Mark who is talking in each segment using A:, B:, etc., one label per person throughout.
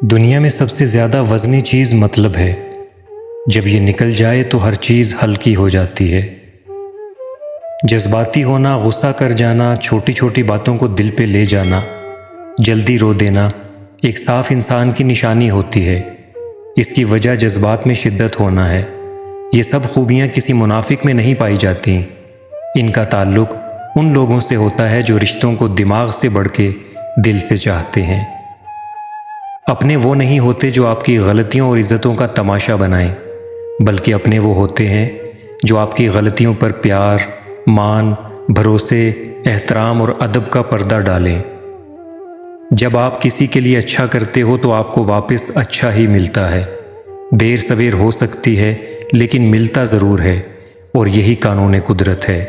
A: دنیا میں سب سے زیادہ وزنی چیز مطلب ہے۔ جب یہ نکل جائے تو ہر چیز ہلکی ہو جاتی ہے۔ جذباتی ہونا، غصہ کر جانا، چھوٹی چھوٹی باتوں کو دل پہ لے جانا، جلدی رو دینا ایک صاف انسان کی نشانی ہوتی ہے۔ اس کی وجہ جذبات میں شدت ہونا ہے۔ یہ سب خوبیاں کسی منافق میں نہیں پائی جاتی۔ ان کا تعلق ان لوگوں سے ہوتا ہے جو رشتوں کو دماغ سے بڑھ کے دل سے چاہتے ہیں۔ اپنے وہ نہیں ہوتے جو آپ کی غلطیوں اور عزتوں کا تماشا بنائیں، بلکہ اپنے وہ ہوتے ہیں جو آپ کی غلطیوں پر پیار، مان، بھروسے، احترام اور ادب کا پردہ ڈالیں۔ جب آپ کسی کے لیے اچھا کرتے ہو تو آپ کو واپس اچھا ہی ملتا ہے۔ دیر سویر ہو سکتی ہے لیکن ملتا ضرور ہے، اور یہی قانون قدرت ہے۔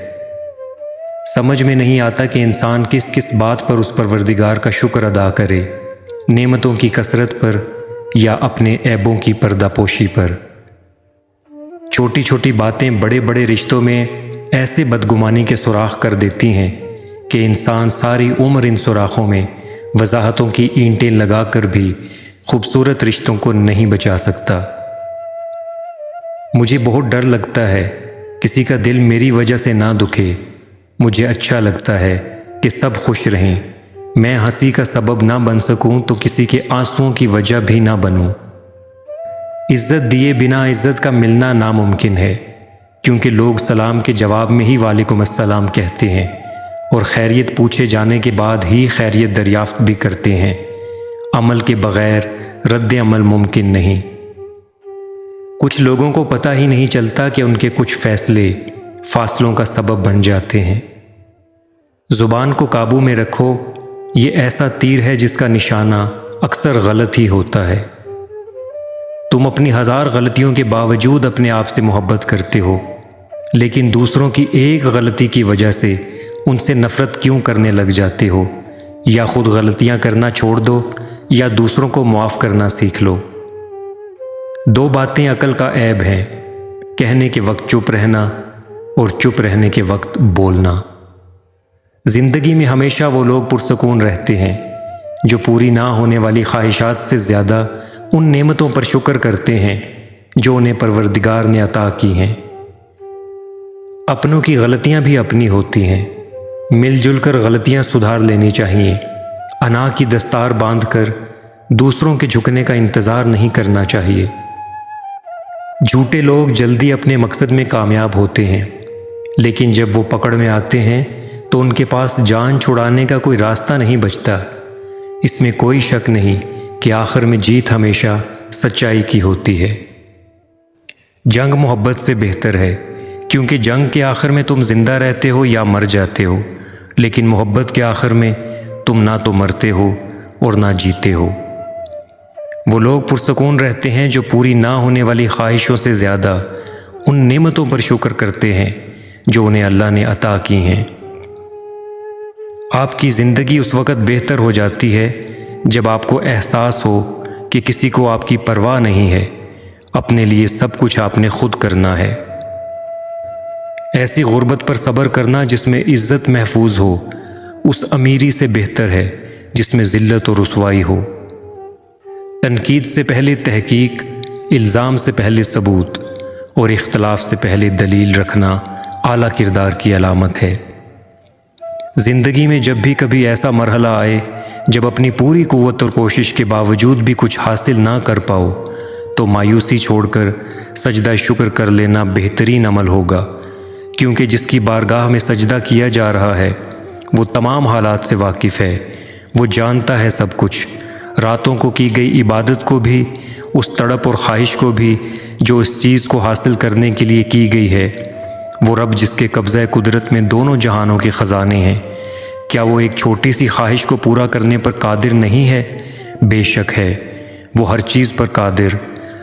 A: سمجھ میں نہیں آتا کہ انسان کس کس بات پر اس پروردگار کا شکر ادا کرے، نعمتوں کی کثرت پر یا اپنے عیبوں کی پردہ پوشی پر۔ چھوٹی چھوٹی باتیں بڑے بڑے رشتوں میں ایسے بدگمانی کے سوراخ کر دیتی ہیں کہ انسان ساری عمر ان سوراخوں میں وضاحتوں کی اینٹیں لگا کر بھی خوبصورت رشتوں کو نہیں بچا سکتا۔ مجھے بہت ڈر لگتا ہے کسی کا دل میری وجہ سے نہ دکھے۔ مجھے اچھا لگتا ہے کہ سب خوش رہیں۔ میں ہنسی کا سبب نہ بن سکوں تو کسی کے آنسوؤں کی وجہ بھی نہ بنوں۔ عزت دیے بنا عزت کا ملنا ناممکن ہے، کیونکہ لوگ سلام کے جواب میں ہی وعلیکم السلام کہتے ہیں، اور خیریت پوچھے جانے کے بعد ہی خیریت دریافت بھی کرتے ہیں۔ عمل کے بغیر رد عمل ممکن نہیں۔ کچھ لوگوں کو پتہ ہی نہیں چلتا کہ ان کے کچھ فیصلے فاصلوں کا سبب بن جاتے ہیں۔ زبان کو قابو میں رکھو، یہ ایسا تیر ہے جس کا نشانہ اکثر غلط ہی ہوتا ہے۔ تم اپنی ہزار غلطیوں کے باوجود اپنے آپ سے محبت کرتے ہو، لیکن دوسروں کی ایک غلطی کی وجہ سے ان سے نفرت کیوں کرنے لگ جاتے ہو؟ یا خود غلطیاں کرنا چھوڑ دو یا دوسروں کو معاف کرنا سیکھ لو۔ دو باتیں عقل کا عیب ہیں: کہنے کے وقت چپ رہنا اور چپ رہنے کے وقت بولنا۔ زندگی میں ہمیشہ وہ لوگ پرسکون رہتے ہیں جو پوری نہ ہونے والی خواہشات سے زیادہ ان نعمتوں پر شکر کرتے ہیں جو انہیں پروردگار نے عطا کی ہیں۔ اپنوں کی غلطیاں بھی اپنی ہوتی ہیں، مل جل کر غلطیاں سدھار لینی چاہیے۔ انا کی دستار باندھ کر دوسروں کے جھکنے کا انتظار نہیں کرنا چاہیے۔ جھوٹے لوگ جلدی اپنے مقصد میں کامیاب ہوتے ہیں، لیکن جب وہ پکڑ میں آتے ہیں تو ان کے پاس جان چھڑانے کا کوئی راستہ نہیں بچتا۔ اس میں کوئی شک نہیں کہ آخر میں جیت ہمیشہ سچائی کی ہوتی ہے۔ جنگ محبت سے بہتر ہے، کیونکہ جنگ کے آخر میں تم زندہ رہتے ہو یا مر جاتے ہو، لیکن محبت کے آخر میں تم نہ تو مرتے ہو اور نہ جیتے ہو۔ وہ لوگ پرسکون رہتے ہیں جو پوری نہ ہونے والی خواہشوں سے زیادہ ان نعمتوں پر شکر کرتے ہیں جو انہیں اللہ نے عطا کی ہیں۔ آپ کی زندگی اس وقت بہتر ہو جاتی ہے جب آپ کو احساس ہو کہ کسی کو آپ کی پرواہ نہیں ہے، اپنے لیے سب کچھ آپ نے خود کرنا ہے۔ ایسی غربت پر صبر کرنا جس میں عزت محفوظ ہو اس امیری سے بہتر ہے جس میں ذلت و رسوائی ہو۔ تنقید سے پہلے تحقیق، الزام سے پہلے ثبوت اور اختلاف سے پہلے دلیل رکھنا اعلیٰ کردار کی علامت ہے۔ زندگی میں جب بھی کبھی ایسا مرحلہ آئے جب اپنی پوری قوت اور کوشش کے باوجود بھی کچھ حاصل نہ کر پاؤ تو مایوسی چھوڑ کر سجدہ شکر کر لینا بہترین عمل ہوگا، کیونکہ جس کی بارگاہ میں سجدہ کیا جا رہا ہے وہ تمام حالات سے واقف ہے۔ وہ جانتا ہے سب کچھ، راتوں کو کی گئی عبادت کو بھی، اس تڑپ اور خواہش کو بھی جو اس چیز کو حاصل کرنے کے لیے کی گئی ہے۔ وہ رب جس کے قبضہ قدرت میں دونوں جہانوں کے خزانے ہیں، کیا وہ ایک چھوٹی سی خواہش کو پورا کرنے پر قادر نہیں ہے؟ بے شک ہے، وہ ہر چیز پر قادر،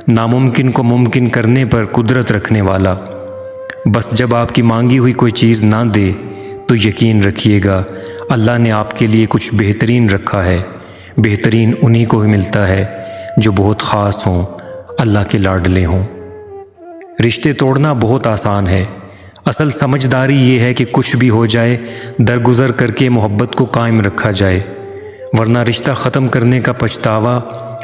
A: ناممکن کو ممکن کرنے پر قدرت رکھنے والا۔ بس جب آپ کی مانگی ہوئی کوئی چیز نہ دے تو یقین رکھیے گا اللہ نے آپ کے لیے کچھ بہترین رکھا ہے۔ بہترین انہی کو ہی ملتا ہے جو بہت خاص ہوں، اللہ کے لاڈلے ہوں۔ رشتے توڑنا بہت آسان ہے، اصل سمجھداری یہ ہے کہ کچھ بھی ہو جائے درگزر کر کے محبت کو قائم رکھا جائے، ورنہ رشتہ ختم کرنے کا پچھتاوا